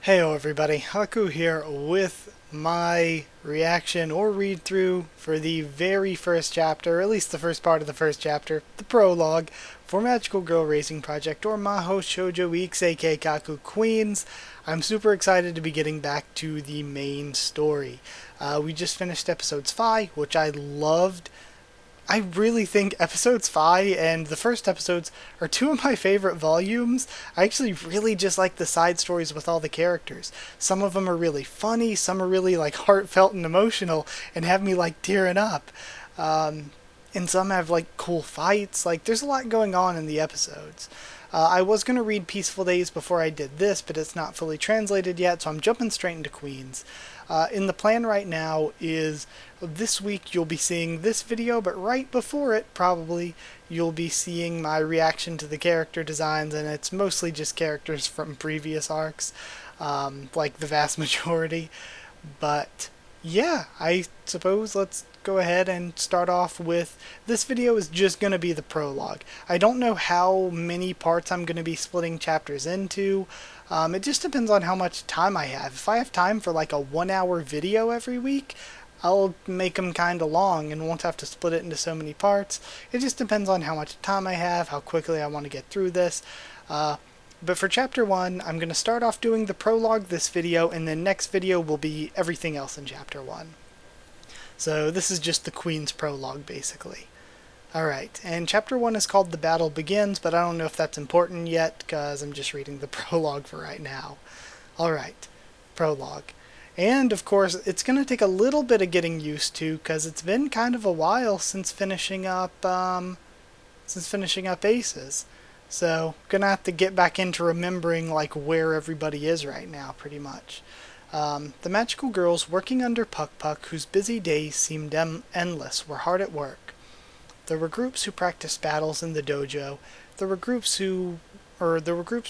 Heyo everybody, Haku here with my reaction or read through for the very first chapter, or at least the first part of the first chapter, the prologue, for Magical Girl Racing Project or Mahou Shoujo Ikusei Keikaku Queens. I'm super excited to be getting back to the main story. We just finished episodes 5, which I loved. I really think episodes 5 and the first episodes are two of my favorite volumes. I actually really just like the side stories with all the characters. Some of them are really funny, some are really like heartfelt and emotional and have me like tearing up. And some have like cool fights. Like there's a lot going on in the episodes. I was going to read Peaceful Days before I did this, but it's not fully translated yet, so I'm jumping straight into Queens. In the plan right now is this week you'll be seeing this video, but right before it, probably, you'll be seeing my reaction to the character designs, and it's mostly just characters from previous arcs, like the vast majority. But yeah, I suppose let's go ahead and start off with, this video is just going to be the prologue. I don't know how many parts I'm going to be splitting chapters into. It just depends on how much time I have. If I have time for like a 1 hour video every week, I'll make them kind of long and won't have to split it into so many parts. It just depends on how much time I have, how quickly I want to get through this. But for chapter 1, I'm going to start off doing the prologue this video, and then next video will be everything else in chapter 1. So this is just the Queen's prologue, basically. Alright, and chapter 1 is called The Battle Begins, but I don't know if that's important yet, because I'm just reading the prologue for right now. Alright, prologue. And, of course, it's going to take a little bit of getting used to, because it's been kind of a while since finishing up Aces. So, gonna have to get back into remembering, like, where everybody is right now, pretty much. The magical girls working under Puk Puck, whose busy days seemed endless, were hard at work. There were groups who practiced battles in the dojo. There were groups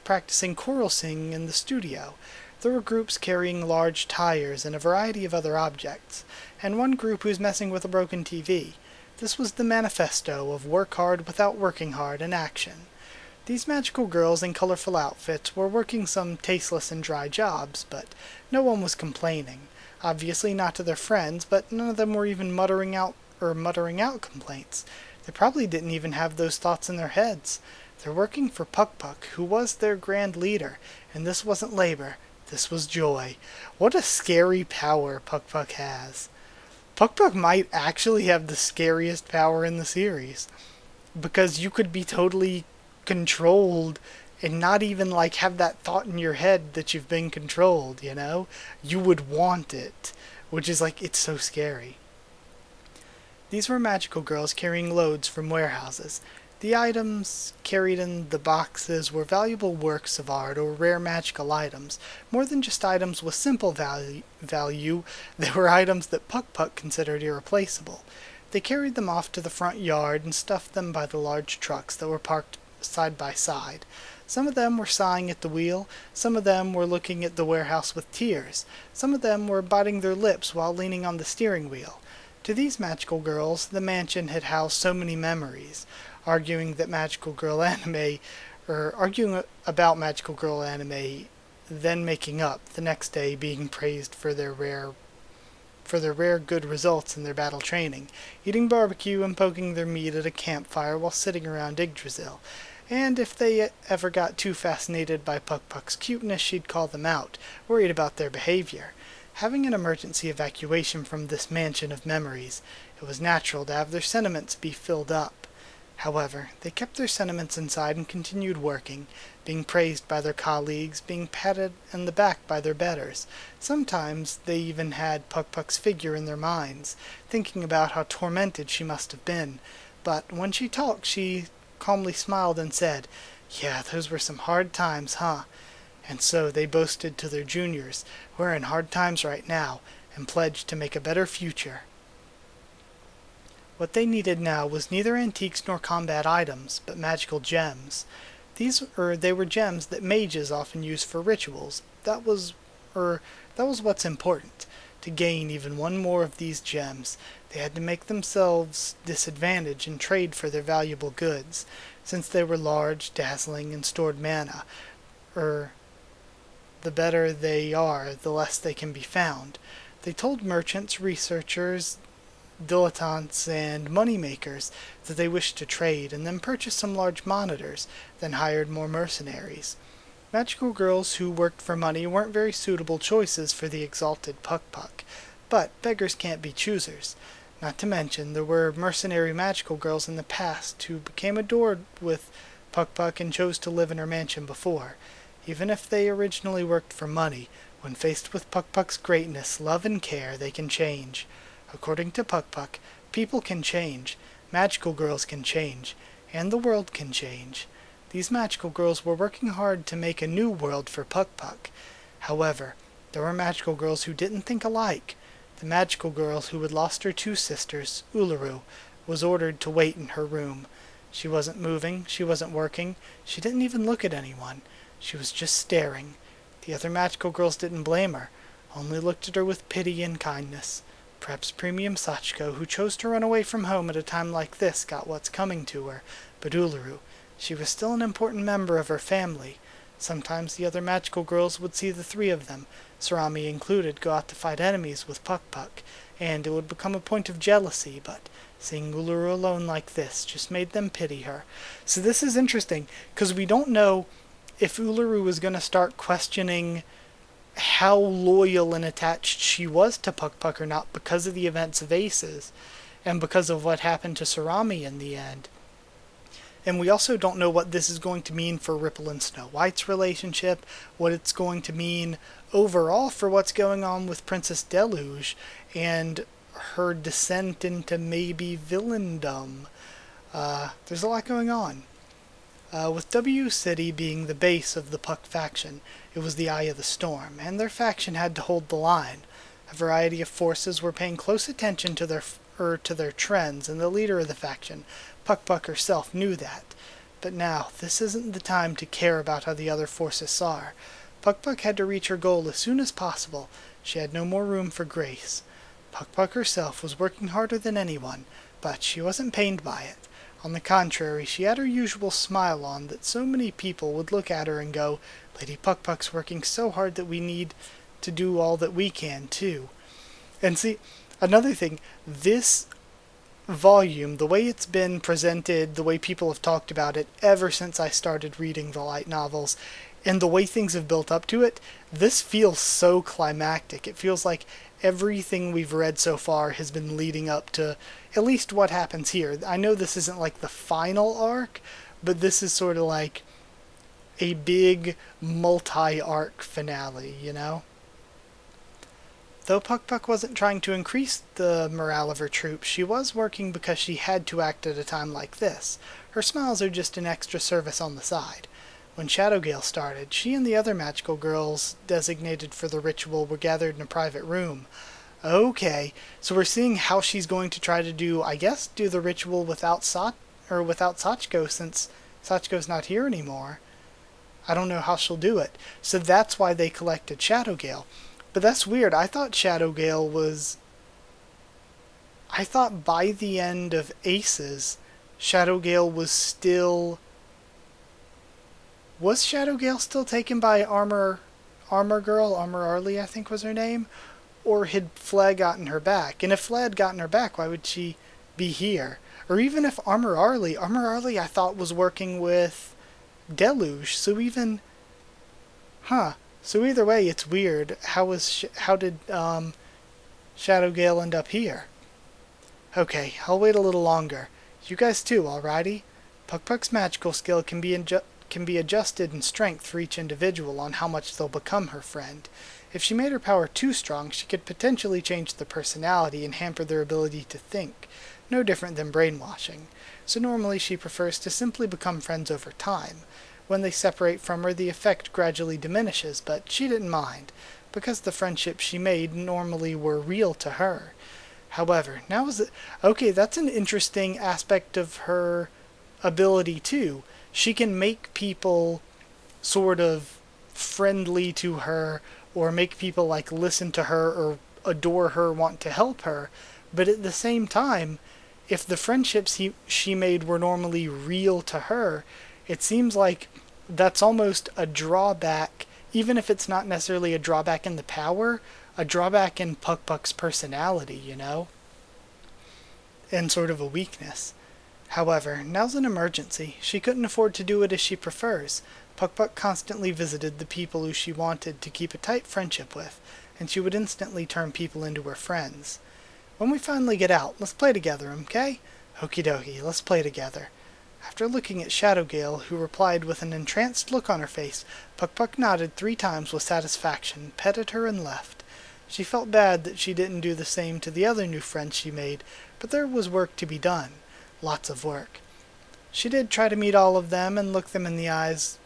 practicing choral singing in the studio. There were groups carrying large tires and a variety of other objects, and one group who's messing with a broken TV. This was the manifesto of work hard without working hard in action. These magical girls in colorful outfits were working some tasteless and dry jobs, but no one was complaining. Obviously not to their friends, but none of them were even muttering out complaints. They probably didn't even have those thoughts in their heads. They're working for Puk Puck, who was their grand leader, and this wasn't labor, this was joy. What a scary power Puk Puck has. Puk Puck might actually have the scariest power in the series, because you could be totally controlled and not even like have that thought in your head that you've been controlled, you know? You would want it, which is like, it's so scary. These were magical girls carrying loads from warehouses. The items carried in the boxes were valuable works of art or rare magical items. More than just items with simple value, they were items that Puk Puck considered irreplaceable. They carried them off to the front yard and stuffed them by the large trucks that were parked side by side. Some of them were sighing at the wheel, some of them were looking at the warehouse with tears, some of them were biting their lips while leaning on the steering wheel. To these magical girls, the mansion had housed so many memories, arguing about magical girl anime, then making up, the next day being praised for their rare good results in their battle training, eating barbecue and poking their meat at a campfire while sitting around Yggdrasil. And if they ever got too fascinated by Puk Puck's cuteness, she'd call them out, worried about their behavior. Having an emergency evacuation from this mansion of memories, it was natural to have their sentiments be filled up. However, they kept their sentiments inside and continued working, being praised by their colleagues, being patted on the back by their betters. Sometimes they even had Puk Puck's figure in their minds, thinking about how tormented she must have been. But when she talked, she calmly smiled and said, "Yeah, those were some hard times, huh?" And so they boasted to their juniors, "We're in hard times right now, and pledged to make a better future." What they needed now was neither antiques nor combat items, but magical gems. They were gems that mages often use for rituals. That was what's important. To gain even one more of these gems, they had to make themselves disadvantaged and trade for their valuable goods. Since they were large, dazzling, and stored mana, the better they are, the less they can be found. They told merchants, researchers, dilettantes, and moneymakers that they wished to trade, and then purchased some large monitors, then hired more mercenaries. Magical girls who worked for money weren't very suitable choices for the exalted Puk Puck, but beggars can't be choosers. Not to mention, there were mercenary magical girls in the past who became adored with Puk Puck and chose to live in her mansion before. Even if they originally worked for money, when faced with Puk Puck's greatness, love, and care, they can change. According to Puk Puck, people can change, magical girls can change, and the world can change. These magical girls were working hard to make a new world for Puk Puck. However, there were magical girls who didn't think alike. The magical girl who had lost her two sisters, Uluru, was ordered to wait in her room. She wasn't moving, she wasn't working, she didn't even look at anyone. She was just staring. The other magical girls didn't blame her, only looked at her with pity and kindness. Perhaps Premium Sachiko, who chose to run away from home at a time like this, got what's coming to her, but Uluru, she was still an important member of her family. Sometimes the other magical girls would see the three of them, Sarami included, go out to fight enemies with Puk Puck, and it would become a point of jealousy, but seeing Uluru alone like this just made them pity her. So this is interesting, because we don't know if Uluru was going to start questioning how loyal and attached she was to Puk Puck or not because of the events of Aces, and because of what happened to Sarami in the end. And we also don't know what this is going to mean for Ripple and Snow White's relationship, what it's going to mean overall for what's going on with Princess Deluge and her descent into maybe villaindom. There's a lot going on. With W City being the base of the Puck faction, it was the eye of the storm, and their faction had to hold the line. A variety of forces were paying close attention to their trends, and the leader of the faction, Puk Puck herself, knew that. But now, this isn't the time to care about how the other forces saw her. Puk Puck had to reach her goal as soon as possible. She had no more room for grace. Puk Puck herself was working harder than anyone, but she wasn't pained by it. On the contrary, she had her usual smile on that so many people would look at her and go, Lady Puk Puck's working so hard that we need to do all that we can, too. And see, another thing, this volume, the way it's been presented, the way people have talked about it ever since I started reading the light novels, and the way things have built up to it, this feels so climactic. It feels like everything we've read so far has been leading up to at least what happens here. I know this isn't like the final arc, but this is sort of like a big multi-arc finale, you know? Though Puk Puck wasn't trying to increase the morale of her troops, she was working because she had to act at a time like this. Her smiles are just an extra service on the side. When Shadowgale started, she and the other magical girls designated for the ritual were gathered in a private room. Okay, so we're seeing how she's going to try to do the ritual without Sachiko, since Sachiko's not here anymore. I don't know how she'll do it. So that's why they collected Shadowgale. But that's weird. I thought by the end of Aces, Shadowgale was still... Was Shadowgale still taken by Armor Arlie, I think was her name? Or had Fled gotten her back? And if Fled had gotten her back, why would she be here? Or even if Armor Arlie I thought was working with Deluge, so even... So either way, it's weird. How did Shadowgale end up here? Okay, I'll wait a little longer. You guys too, alrighty? Puk Puck's magical skill can be adjusted in strength for each individual on how much they'll become her friend. If she made her power too strong, she could potentially change the personality and hamper their ability to think, no different than brainwashing. So normally she prefers to simply become friends over time. When they separate from her, the effect gradually diminishes, but she didn't mind, because the friendships she made normally were real to her. However, that's an interesting aspect of her ability too. She can make people sort of friendly to her, or make people like listen to her or adore her, want to help her, but at the same time, if the friendships she made were normally real to her, it seems like that's almost a drawback even if it's not necessarily a drawback in the power, a drawback in Puk Puck's personality, and sort of a weakness. However, now's an emergency. She couldn't afford to do it as she prefers. Puk Puck constantly visited the people who she wanted to keep a tight friendship with, and she would instantly turn people into her friends. When we finally get out, let's play together, okay? Okie dokie, let's play together. After looking at Shadowgale, who replied with an entranced look on her face, Puk Puck nodded 3 times with satisfaction, petted her, and left. She felt bad that she didn't do the same to the other new friends she made, but there was work to be done. Lots of work. She did try to meet all of them and look them in the eyes,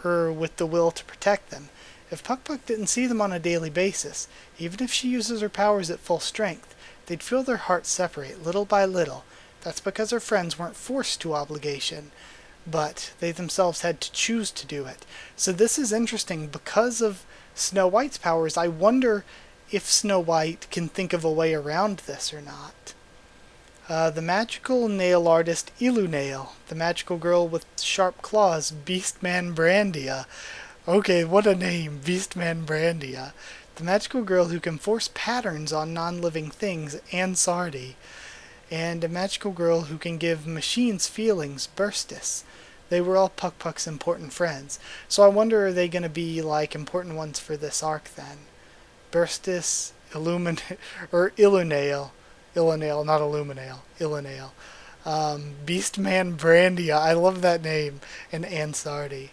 with the will to protect them. If Puk Puck didn't see them on a daily basis, even if she uses her powers at full strength, they'd feel their hearts separate little by little. That's because her friends weren't forced to obligation, but they themselves had to choose to do it. So this is interesting. Because of Snow White's powers, I wonder if Snow White can think of a way around this or not. The magical nail artist Ilunail, the magical girl with sharp claws, Beastman Brandia. Okay, what a name, Beastman Brandia. The magical girl who can force patterns on non-living things, Ansardi. And a magical girl who can give machines feelings, Burstis. They were all Puk Puck's important friends. So I wonder, are they going to be like important ones for this arc then? Burstis, Ilunail. Ilunail, not Illuminail. Ilunail. Beastman Brandia, I love that name. And Ansardi.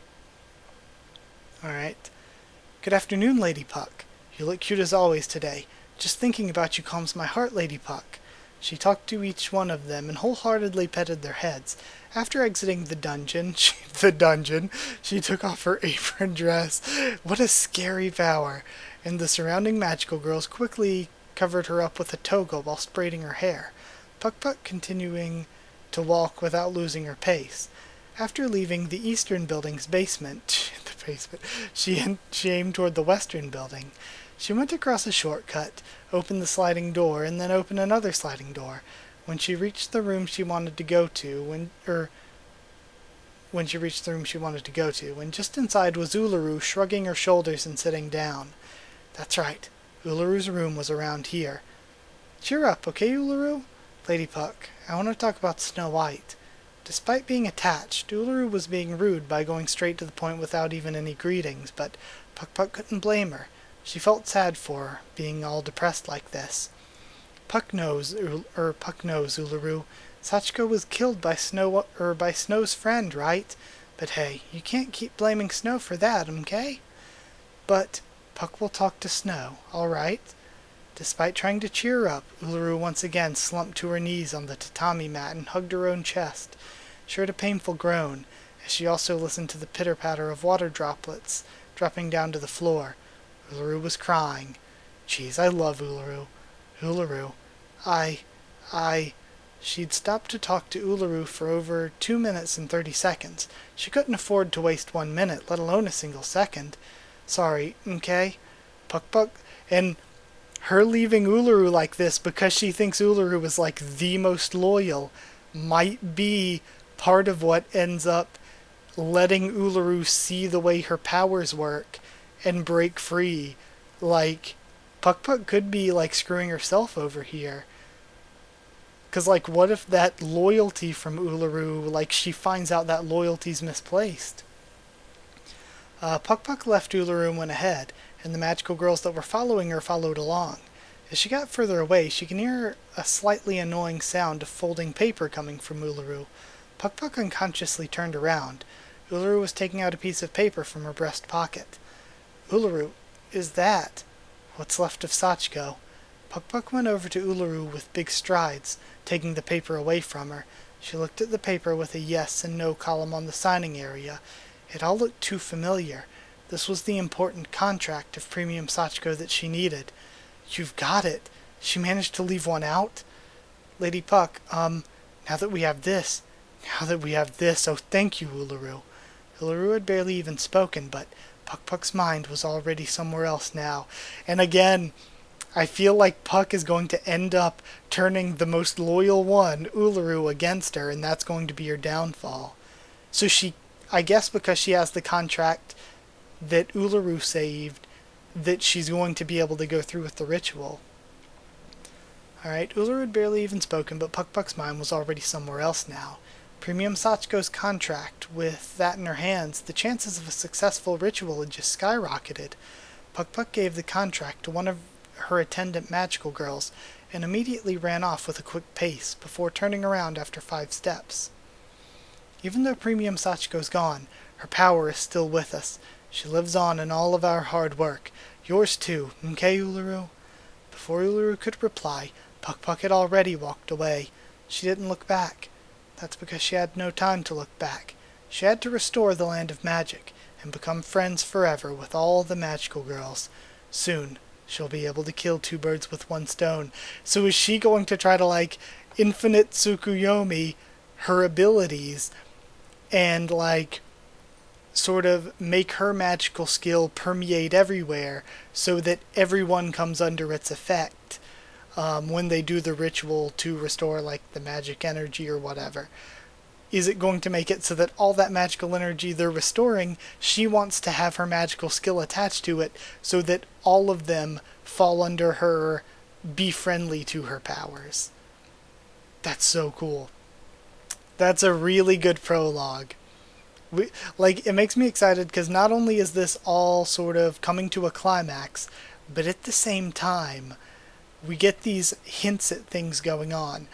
Alright. Good afternoon, Lady Puck. You look cute as always today. Just thinking about you calms my heart, Lady Puck. She talked to each one of them and wholeheartedly petted their heads. After exiting the dungeon, she took off her apron dress. What a scary power! And the surrounding magical girls quickly covered her up with a toga while braiding her hair. Puk Puck continuing to walk without losing her pace. After leaving the eastern building's basement, she aimed toward the western building. She went across a shortcut, opened the sliding door, and then opened another sliding door. When she reached the room she wanted to go to, when just inside was Uluru, shrugging her shoulders and sitting down. That's right, Uluru's room was around here. Cheer up, okay, Uluru? Lady Puck, I want to talk about Snow White. Despite being attached, Uluru was being rude by going straight to the point without even any greetings, but Puk Puck couldn't blame her. She felt sad for her, being all depressed like this. Puck knows, Uluru. Sachiko was killed by Snow's friend, right? But hey, you can't keep blaming Snow for that, okay? But Puck will talk to Snow, alright? Despite trying to cheer her up, Uluru once again slumped to her knees on the tatami mat and hugged her own chest. She heard a painful groan, as she also listened to the pitter-patter of water droplets dropping down to the floor. Uluru was crying. Jeez, I love Uluru. Uluru. She'd stopped to talk to Uluru for over 2 minutes and 30 seconds. She couldn't afford to waste 1 minute, let alone a single second. Sorry, okay? Puk Puck. And her leaving Uluru like this because she thinks Uluru is like the most loyal might be part of what ends up letting Uluru see the way her powers work and break free. Like, Puk Puck could be like screwing herself over here. Because, like, what if that loyalty from Uluru, like, she finds out that loyalty's misplaced? Puk Puck left Uluru and went ahead, and the magical girls that were following her followed along. As she got further away, she can hear a slightly annoying sound of folding paper coming from Uluru. Puk Puck unconsciously turned around. Uluru was taking out a piece of paper from her breast pocket. Uluru, is that what's left of Sachiko? Puk Puck went over to Uluru with big strides, taking the paper away from her. She looked at the paper with a yes and no column on the signing area. It all looked too familiar. This was the important contract of Premium Sachiko that she needed. You've got it. She managed to leave one out? Lady Puck, now that we have this, oh thank you, Uluru. Uluru had barely even spoken, but Puk Puck's mind was already somewhere else now. And again, I feel like Puck is going to end up turning the most loyal one, Uluru, against her, and that's going to be her downfall. So she, I guess because she has the contract that Uluru saved that she's going to be able to go through with the ritual. Alright, Uluru had barely even spoken, but Puk Puck's mind was already somewhere else now. Premium Sachiko's contract, with that in her hands, the chances of a successful ritual had just skyrocketed. Puk Puck gave the contract to one of her attendant magical girls, and immediately ran off with a quick pace, before turning around after 5 steps. Even though Premium Sachiko's gone, her power is still with us. She lives on in all of our hard work. Yours too, okay, Uluru? Before Uluru could reply, Puk Puck had already walked away. She didn't look back. That's because she had no time to look back. She had to restore the land of magic, and become friends forever with all the magical girls. Soon, she'll be able to kill 2 birds with 1 stone. So is she going to try to, infinite Tsukuyomi her abilities, and, sort of make her magical skill permeate everywhere, so that everyone comes under its effect when they do the ritual to restore the magic energy or whatever? Is it going to make it so that all that magical energy they're restoring, she wants to have her magical skill attached to it, so that all of them fall under her, be friendly to her powers? That's so cool. That's a really good prologue. It makes me excited because not only is this all sort of coming to a climax, but at the same time, we get these hints at things going on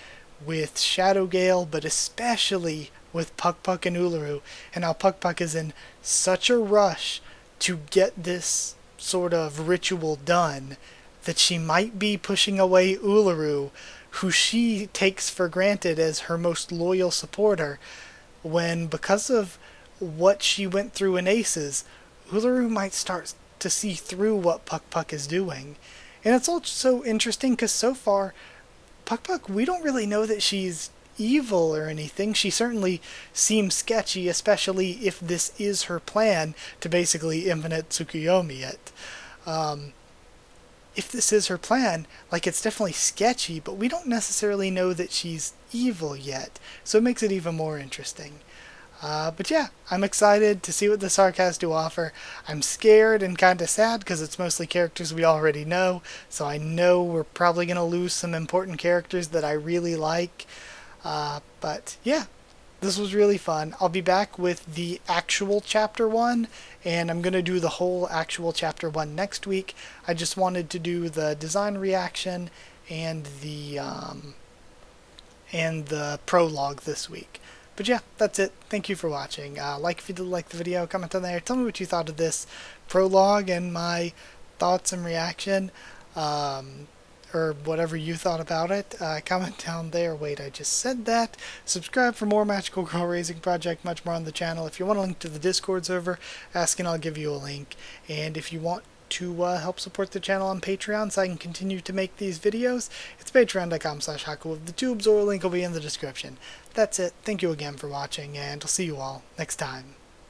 with Shadow Gale, but especially with Puk Puck and Uluru, and how Puk Puck is in such a rush to get this sort of ritual done that she might be pushing away Uluru, who she takes for granted as her most loyal supporter, when, because of what she went through in Aces, Uluru might start to see through what Puk Puck is doing. And it's also interesting because so far, Puk Puck, we don't really know that she's evil or anything. She certainly seems sketchy, especially if this is her plan to basically infinite Tsukuyomi it. If this is her plan, it's definitely sketchy, but we don't necessarily know that she's evil yet, so it makes it even more interesting. But yeah, I'm excited to see what this arc has to offer. I'm scared and kind of sad because it's mostly characters we already know, so I know we're probably going to lose some important characters that I really like. But yeah, this was really fun. I'll be back with the actual Chapter 1, and I'm going to do the whole actual Chapter 1 next week. I just wanted to do the design reaction and the prologue this week. But yeah, that's it. Thank you for watching. If you did like the video, comment down there. Tell me what you thought of this prologue and my thoughts and reaction, or whatever you thought about it. Comment down there. Wait, I just said that. Subscribe for more Magical Girl Raising Project, much more on the channel. If you want a link to the Discord server, ask and I'll give you a link. And if you want to help support the channel on Patreon so I can continue to make these videos, it's patreon.com/Haku of the tubes, or a link will be in the description. That's it. Thank you again for watching, and I'll see you all next time.